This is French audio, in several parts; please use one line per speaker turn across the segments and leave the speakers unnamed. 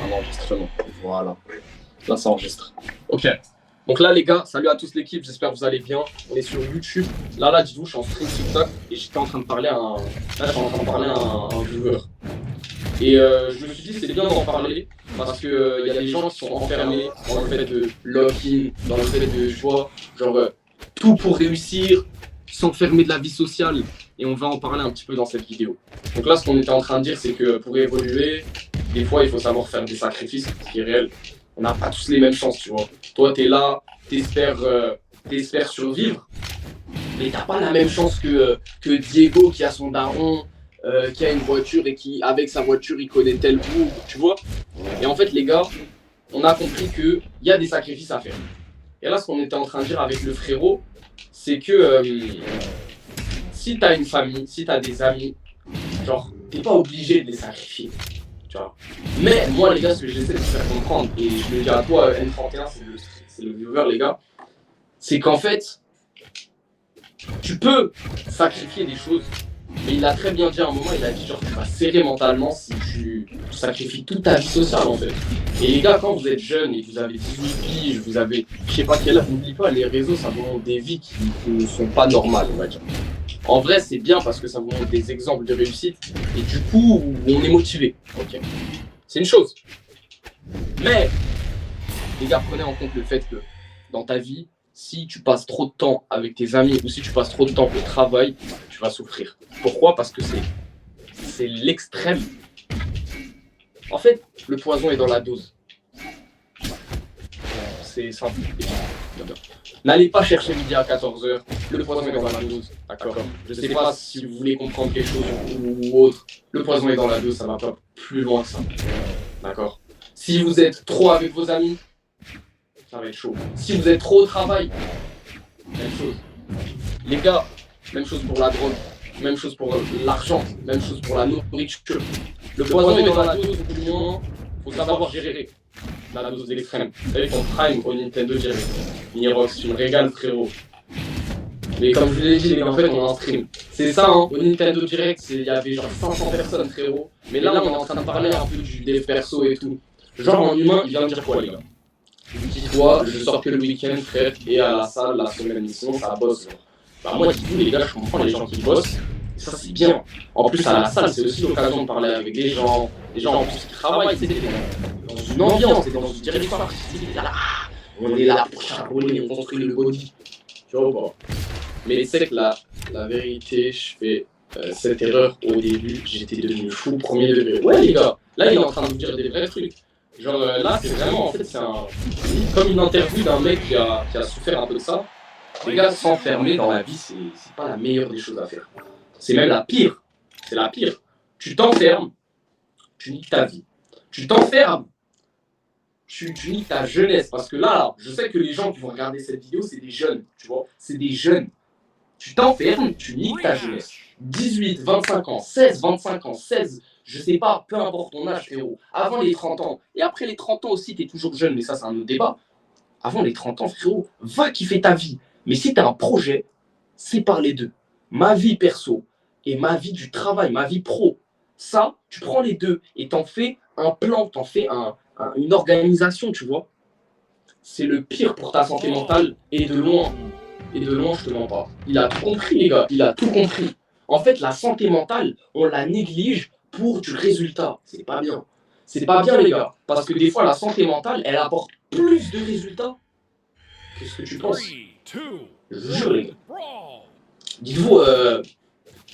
un enregistrement. Voilà. Là, ça enregistre. Ok. Donc là, les gars, salut à tous l'équipe. J'espère que vous allez bien. On est sur YouTube. Là, dites-vous, je suis en stream TikTok et j'étais en train de parler à un. Là, je suis en train de parler à un viewer. Et je me suis dit, c'est bien d'en parler parce qu'il y a des gens qui sont enfermés dans le fait de log-in, dans le fait de, tu vois, genre tout pour réussir, s'enfermer de la vie sociale. Et on va en parler un petit peu dans cette vidéo. Donc là, ce qu'on était en train de dire, c'est que pour évoluer, des fois, il faut savoir faire des sacrifices, ce qui est réel. On n'a pas tous les mêmes chances, tu vois. Toi, tu es là, t'espères survivre, mais t'as pas la même chance que Diego qui a son daron, qui a une voiture et qui, avec sa voiture, il connaît tel bout, tu vois. Et en fait, les gars, on a compris qu'il y a des sacrifices à faire. Et là, ce qu'on était en train de dire avec le frérot, c'est que si t'as une famille, si t'as des amis, genre, t'es pas obligé de les sacrifier, tu vois. Mais moi, les gars, ce que j'essaie de faire comprendre, et je le dis à toi, N31, c'est le viewer, les gars, c'est qu'en fait, tu peux sacrifier des choses, mais il a très bien dit à un moment, il a dit genre tu vas serrer mentalement si tu sacrifies toute ta vie sociale en fait. Et les gars, quand vous êtes jeunes et que vous avez 18 piges, vous avez je sais pas quel âge, n'oublie pas, les réseaux ça vous montre des vies qui ne sont pas normales, on va dire. En vrai, c'est bien parce que ça vous montre des exemples de réussite et du coup, on est motivé. Ok. C'est une chose. Mais les gars, prenez en compte le fait que dans ta vie, si tu passes trop de temps avec tes amis ou si tu passes trop de temps au travail, tu vas souffrir. Pourquoi? Parce que c'est l'extrême. En fait, le poison est dans la dose. C'est simple. N'allez pas chercher midi à 14h. Le poison est dans la dose. D'accord. Je ne sais pas si vous voulez comprendre quelque chose ou autre. Le poison est dans la dose, ça ne va pas plus loin que ça. D'accord. Si vous êtes trop avec vos amis, ça va être chaud. Si vous êtes trop au travail, même chose. Les gars, même chose pour la drogue, même chose pour l'argent, même chose pour la nourriture. Le poison est dans la dose, au bout du moment, il faut savoir gérer la dose extrême. Vous savez, ton prime au Nintendo Direct. Nirox, tu me régales, frérot. Mais comme je vous l'ai dit, les gars, en fait, on est en stream. C'est ça, hein, au Nintendo Direct, il y avait genre 500 personnes, frérot. Mais là, on est en train de parler un peu du dev perso et tout. Genre, en humain, il vient de dire quoi, les gars? Dis-toi, je sors que le week-end, frère, et à la salle, la semaine, sinon ça bosse. Genre. Bah, moi, dis-vous, les gars, je comprends les gens qui bossent, et ça, c'est bien. En plus, à la salle, c'est aussi l'occasion de parler avec des gens en plus qui travaillent, c'est dans une ambiance, c'est dans une direction artistique. Là, on est là pour charbonner, on construit le body. Tu vois ou pas? Mais tu sais que la vérité, je fais cette erreur au début, j'étais devenu fou, premier degré. Ouais, les gars, là, il est en train de vous dire des vrais trucs. Genre là, c'est vraiment, en fait, c'est comme une interview d'un mec qui a souffert un peu de ça. Les gars, s'enfermer dans la vie, c'est pas la meilleure des choses à faire. C'est même la pire. C'est la pire. Tu t'enfermes, tu niques ta vie. Tu t'enfermes, tu niques ta jeunesse. Parce que là, je sais que les gens qui vont regarder cette vidéo, c'est des jeunes, tu vois. C'est des jeunes. Tu t'enfermes, tu niques ta jeunesse. 18, 25 ans, 16, 25 ans, 16, je sais pas, peu importe ton âge, frérot. Avant les 30 ans, et après les 30 ans aussi, t'es toujours jeune, mais ça, c'est un autre débat. Avant les 30 ans, frérot, va kiffer ta vie. Mais si t'as un projet, sépare les deux. Ma vie perso et ma vie du travail, ma vie pro. Ça, tu prends les deux et t'en fais un plan, t'en fais une organisation, tu vois. C'est le pire pour ta santé mentale et de loin. Et de loin, je te mens pas. Il a tout compris, les gars. Il a tout compris. En fait, la santé mentale, on la néglige pour du résultat. C'est pas bien. C'est pas bien, les gars. Parce que des fois, la santé mentale, elle apporte plus de résultats que ce que tu penses. Je vous jure, les gars. Dites-vous,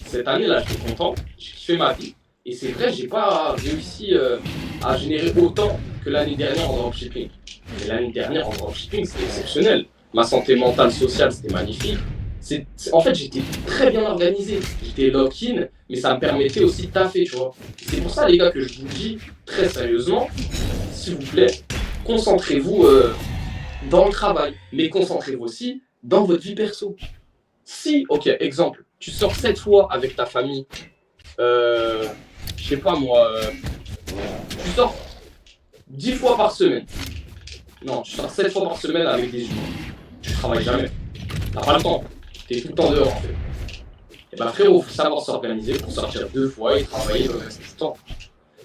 cette année-là, j'étais content. J'ai kiffé ma vie. Et c'est vrai, j'ai pas réussi à générer autant que l'année dernière en dropshipping. Mais l'année dernière en dropshipping, c'était exceptionnel. Ma santé mentale, sociale, c'était magnifique. En fait, j'étais très bien organisé. J'étais lock-in, mais ça me permettait aussi de taffer, tu vois. C'est pour ça, les gars, que je vous dis très sérieusement, s'il vous plaît, concentrez-vous dans le travail, mais concentrez-vous aussi dans votre vie perso. Si, ok, exemple, tu sors 7 fois avec ta famille, je sais pas moi, tu sors 10 fois par semaine. Non, tu sors 7 fois par semaine avec des humains. Tu travailles jamais. T'as pas le temps. T'es tout le temps dehors en fait. Et bah frérot, faut savoir s'organiser pour sortir 2 fois et travailler le reste du temps.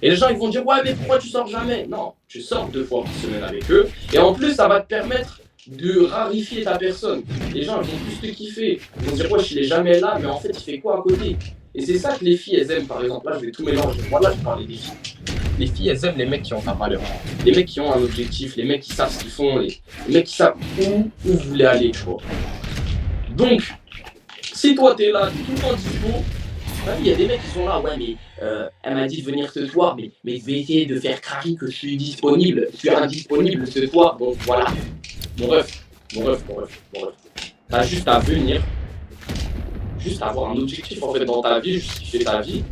Et les gens ils vont dire ouais mais pourquoi tu sors jamais? Non, tu sors 2 fois par semaine avec eux. Et en plus ça va te permettre de rarifier ta personne. Les gens ils vont plus te kiffer. Ils vont dire ouais il est jamais là, mais en fait il fait quoi à côté? Et c'est ça que les filles elles aiment par exemple. Là je vais tout mélanger. Moi là je parlais des filles. Les filles elles aiment les mecs qui ont ta valeur. Les mecs qui ont un objectif, les mecs qui savent ce qu'ils font, les mecs qui savent où vous voulez aller, tu vois. Donc, si toi t'es là, t'es tout le temps dispo, il y a des mecs qui sont là, ouais, mais elle m'a dit de venir ce soir, mais je vais essayer de faire craquer que je suis disponible, je suis indisponible ce soir, donc voilà. Mon ref, mon ref, mon ref, mon ref. T'as juste à venir, juste avoir un objectif en fait dans ta vie, justifier ta vie,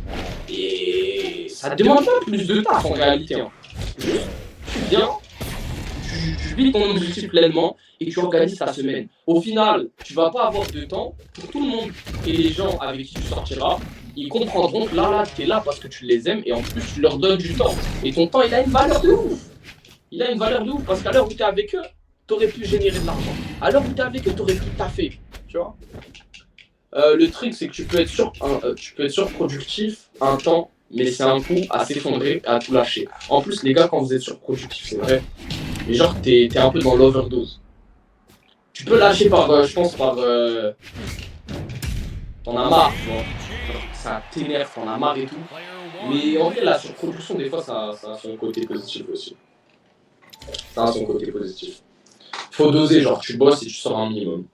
et ça te demande pas plus de taf en réalité. Hein. Juste, tu viens, tu vis ton objectif pleinement et tu organises ta semaine. Au final, tu vas pas avoir de temps pour tout le monde. Et les gens avec qui tu sortiras, ils comprendront que là, tu es là parce que tu les aimes et en plus, tu leur donnes du temps. Et ton temps, il a une valeur de ouf. Il a une valeur de ouf parce qu'à l'heure où tu es avec eux, tu aurais pu générer de l'argent. À l'heure où tu es avec eux, tu aurais pu taffer. Tu vois le truc, c'est que tu peux être surproductif un temps, mais c'est un coup à s'effondrer, à tout lâcher. En plus, les gars, quand vous êtes surproductif, c'est vrai, mais genre, t'es un peu dans l'overdose. Tu peux lâcher par, je pense, par. T'en as marre, tu vois. Ça t'énerve, t'en as marre et tout. Mais en vrai, la surproduction, des fois, ça a son côté positif aussi. Ça a son côté positif. Faut doser, genre, tu bosses et tu sors un minimum.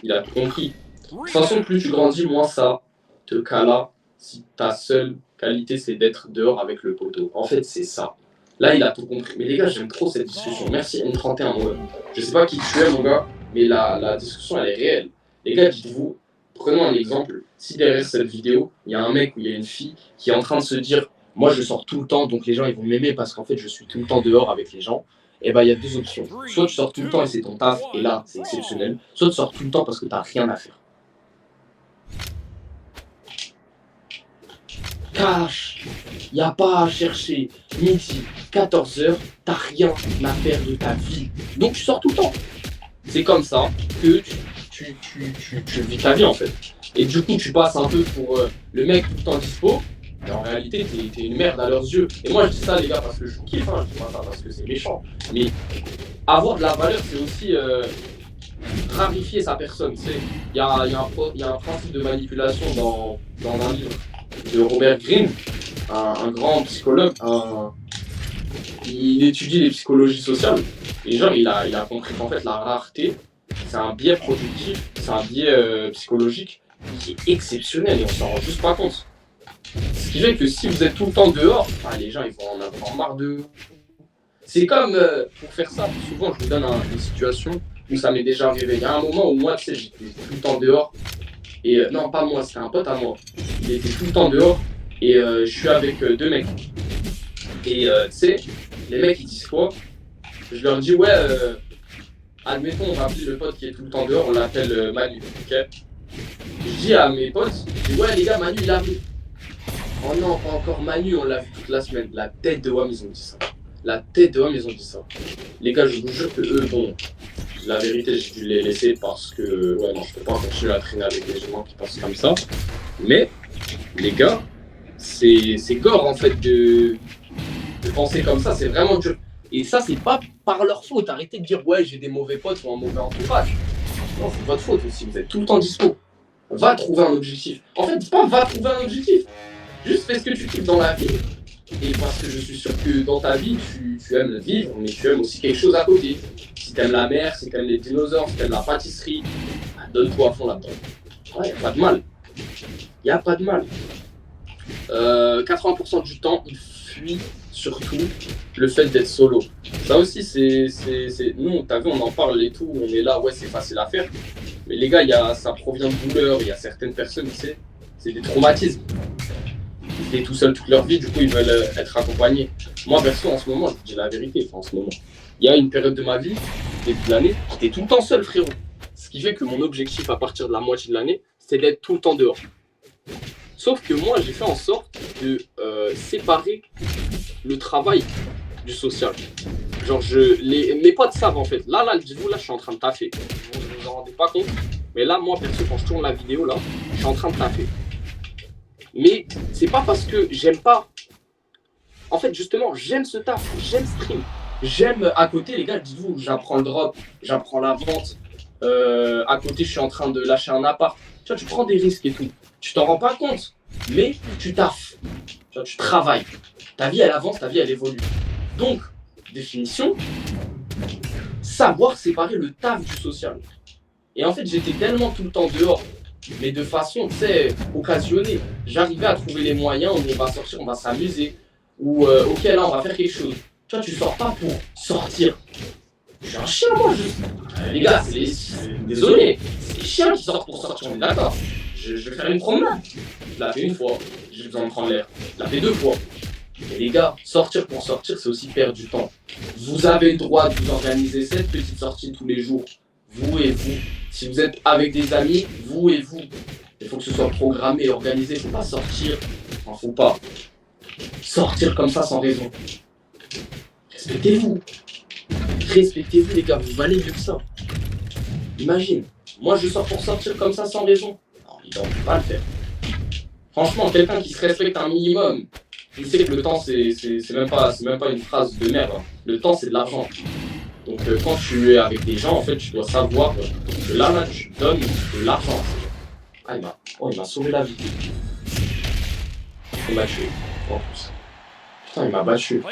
Il a tout compris. De toute façon, plus tu grandis, moins ça te cala si ta seule qualité, c'est d'être dehors avec le poteau. En fait, c'est ça. Là, il a tout compris. Mais les gars, j'aime trop cette discussion. Merci N31, ouais. Je sais pas qui tu es, mon gars, mais la discussion, elle est réelle. Les gars, dites-vous, prenons un exemple. Si derrière cette vidéo, il y a un mec ou il y a une fille qui est en train de se dire moi, je sors tout le temps, donc les gens, ils vont m'aimer parce qu'en fait, je suis tout le temps dehors avec les gens. Et bah, il y a 2 options. Soit tu sors tout le temps et c'est ton taf, et là, c'est exceptionnel. Soit tu sors tout le temps parce que t'as rien à faire. Cash, il n'y a pas à chercher. Midi, 14h, t'as rien à faire de ta vie. Donc tu sors tout le temps. C'est comme ça que tu vis ta vie en fait. Et du coup, tu passes un peu pour le mec tout le temps dispo. Et en réalité, t'es une merde à leurs yeux. Et moi, je dis ça, les gars, parce que je vous kiffe. Hein, je dis pas ça parce que c'est méchant. Mais avoir de la valeur, c'est aussi rarifier sa personne. Il y a un principe de manipulation dans un livre de Robert Greene, un grand psychologue. Il étudie les psychologies sociales. Et genre, il a compris qu'en fait, la rareté, c'est un biais productif, c'est un biais psychologique qui est exceptionnel et on s'en rend juste pas compte. Ce qui fait que si vous êtent tout le temps dehors, les gens ils vont en avoir marre de vous. C'est comme, pour faire ça, souvent je vous donne une situation où ça m'est déjà arrivé. Il y a un moment où moi, tu sais, j'étais tout le temps dehors. Et non, pas moi, c'était un pote à moi. Il était tout le temps dehors et je suis avec 2 mecs. Et tu sais, les mecs ils disent quoi? Je leur dis ouais, admettons on va appeler le pote qui est tout le temps dehors, on l'appelle Manu, ok? Je dis à mes potes, je dis ouais les gars, Manu il arrive. Oh non, pas encore Manu, on l'a vu toute la semaine. La tête de WAM, ils ont dit ça. La tête de WAM, ils ont dit ça. Les gars, je vous jure que eux, bon, la vérité, j'ai dû les laisser parce que, ouais, non, je peux pas continuer à traîner avec des gens qui pensent comme ça. Mais, les gars, c'est gore en fait de penser comme ça, c'est vraiment dur. Et ça, c'est pas par leur faute. Arrêtez de dire, ouais, j'ai des mauvais potes ou un mauvais entourage. Non, c'est votre faute aussi, vous êtes tout le temps dispo. Va trouver un objectif. En fait, dis pas va trouver un objectif. Juste fais ce que tu kiffes dans la vie. Et parce que je suis sûr que dans ta vie, tu aimes vivre, mais tu aimes aussi quelque chose à côté. Si t'aimes la mer, si t'aimes les dinosaures, si t'aimes la pâtisserie, donne-toi à fond là-dedans. Ouais, y'a pas de mal. Y'a pas de mal. 80% du temps, il fuit surtout le fait d'être solo. Ça aussi, nous, t'as vu, on en parle et tout, on est là, ouais, c'est facile à faire. Mais les gars, ça provient de douleur, il y a certaines personnes, tu sais, c'est des traumatismes. Ils étaient tout seuls toute leur vie, du coup ils veulent être accompagnés. Moi perso en ce moment, je vous dis la vérité, en ce moment, il y a une période de ma vie, début de l'année, j'étais tout le temps seul frérot. Ce qui fait que mon objectif à partir de la moitié de l'année, c'était d'être tout le temps dehors. Sauf que moi j'ai fait en sorte de séparer le travail du social. Genre mes potes savent en fait, là dites-vous là je suis en train de taffer. Vous vous en rendez pas compte, mais là moi perso quand je tourne la vidéo là, je suis en train de taffer. Mais c'est pas parce que j'aime pas En fait, justement, j'aime ce taf, j'aime stream. J'aime à côté, les gars, dites-vous, j'apprends le drop, j'apprends la vente. À côté, je suis en train de lâcher un appart. Tu vois, tu prends des risques et tout. Tu t'en rends pas compte, mais tu taffes. Tu vois, tu travailles. Ta vie, elle avance, ta vie, elle évolue. Donc, définition, savoir séparer le taf du social. Et en fait, j'étais tellement tout le temps dehors, mais de façon, tu sais, occasionnée. J'arrivais à trouver les moyens où on va sortir, on va s'amuser. Ou, ok, là, on va faire quelque chose. Tu vois, tu sors pas pour sortir. Je suis un chien, moi, les gars, désolé, c'est les chiens qui sortent pour sortir, on est d'accord. Je vais faire une promenade. Je l'ai fait une fois, j'ai besoin de prendre l'air. Je l'ai fait 2 fois. Mais les gars, sortir pour sortir, c'est aussi perdre du temps. Vous avez le droit de vous organiser cette petite sortie tous les jours. Vous et vous. Si vous êtes avec des amis, vous et vous. Il faut que ce soit programmé, organisé. Il ne faut pas sortir. Enfin, faut pas sortir comme ça sans raison. Respectez-vous. Respectez-vous, les gars. Vous valez mieux que ça. Imagine. Moi, je sors pour sortir comme ça sans raison. Non, il ne peut pas le faire. Franchement, quelqu'un qui se respecte un minimum. Je sais que le temps, c'est même pas une phrase de merde. Hein. Le temps, c'est de l'argent. Donc, quand tu es avec des gens, en fait, tu dois savoir que là, tu donnes de l'argent. Ah, il m'a sauvé la vie. Il m'a tué, en plus. Putain, il m'a battu.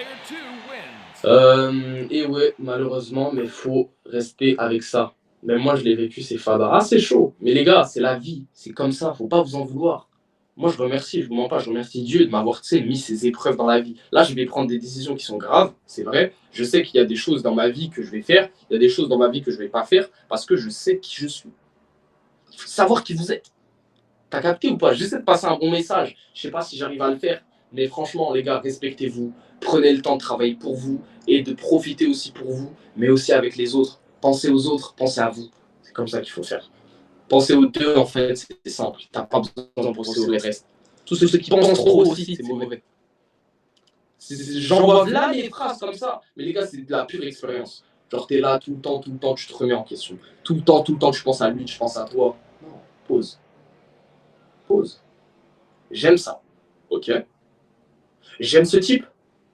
Et ouais, malheureusement, mais faut rester avec ça. Même moi, je l'ai vécu, c'est fada. Ah, c'est chaud. Mais les gars, c'est la vie. C'est comme ça. Faut pas vous en vouloir. Moi, je remercie, je vous mens pas, je remercie Dieu de m'avoir mis ces épreuves dans la vie. Là, je vais prendre des décisions qui sont graves, c'est vrai. Je sais qu'il y a des choses dans ma vie que je vais faire, il y a des choses dans ma vie que je vais pas faire, parce que je sais qui je suis. Il faut savoir qui vous êtes. T'as capté ou pas? J'essaie de passer un bon message. Je sais pas si j'arrive à le faire, mais franchement, les gars, respectez-vous. Prenez le temps de travailler pour vous et de profiter aussi pour vous, mais aussi avec les autres. Pensez aux autres, pensez à vous. C'est comme ça qu'il faut faire. Penser aux deux, en fait, c'est simple. T'as pas besoin de penser au reste. Tous ceux qui pensent trop aussi, c'est mauvais. J'en vois là les phrases comme ça. Mais les gars, c'est de la pure expérience. Genre, t'es là tout le temps, tu te remets en question. Tout le temps, tu penses à lui, tu penses à toi. Non, pause. Pause. J'aime ça. Ok. J'aime ce type.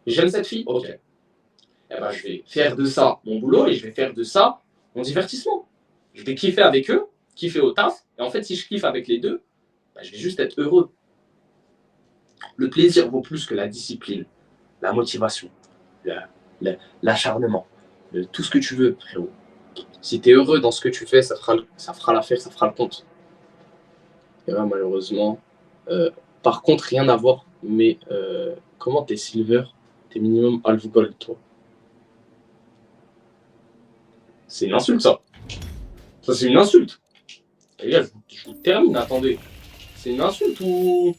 J'aime cette fille. Ok. Eh ben, je vais faire de ça mon boulot et je vais faire de ça mon divertissement. Je vais kiffer avec eux, kiffer au taf. Et en fait, si je kiffe avec les deux, ben, je vais juste être heureux. Le plaisir vaut plus que la discipline, la motivation, l'acharnement, tout ce que tu veux, frérot. Si tu es heureux dans ce que tu fais, ça fera l'affaire, ça fera le compte. Et là, malheureusement, par contre, rien à voir, mais comment t'es silver, t'es minimum half gold, toi? C'est une insulte, ça. Ça, c'est une insulte. Les gars, je vous termine, attendez. C'est une insulte ou...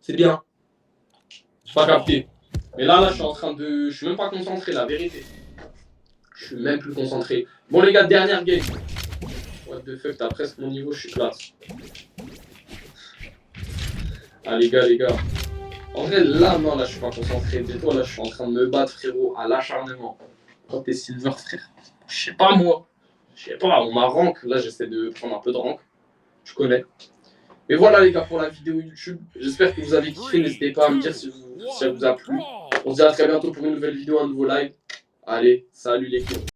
C'est bien. J'ai pas capté. Mais là, je suis même pas concentré, la vérité. Je suis même plus concentré. Bon, les gars, dernière game. What the fuck, t'as presque mon niveau, je suis classe. Ah, les gars. En vrai, là, non, là, je suis pas concentré. Dis-toi, là, je suis en train de me battre, frérot, à l'acharnement. Quand t'es silver, frère. Je sais pas, moi. Je sais pas, on m'a rank. Là, j'essaie de prendre un peu de rank. Je connais. Mais voilà, les gars, pour la vidéo YouTube. J'espère que vous avez kiffé. N'hésitez pas à me dire si ça vous a plu. On se dit à très bientôt pour une nouvelle vidéo, un nouveau live. Allez, salut l'équipe.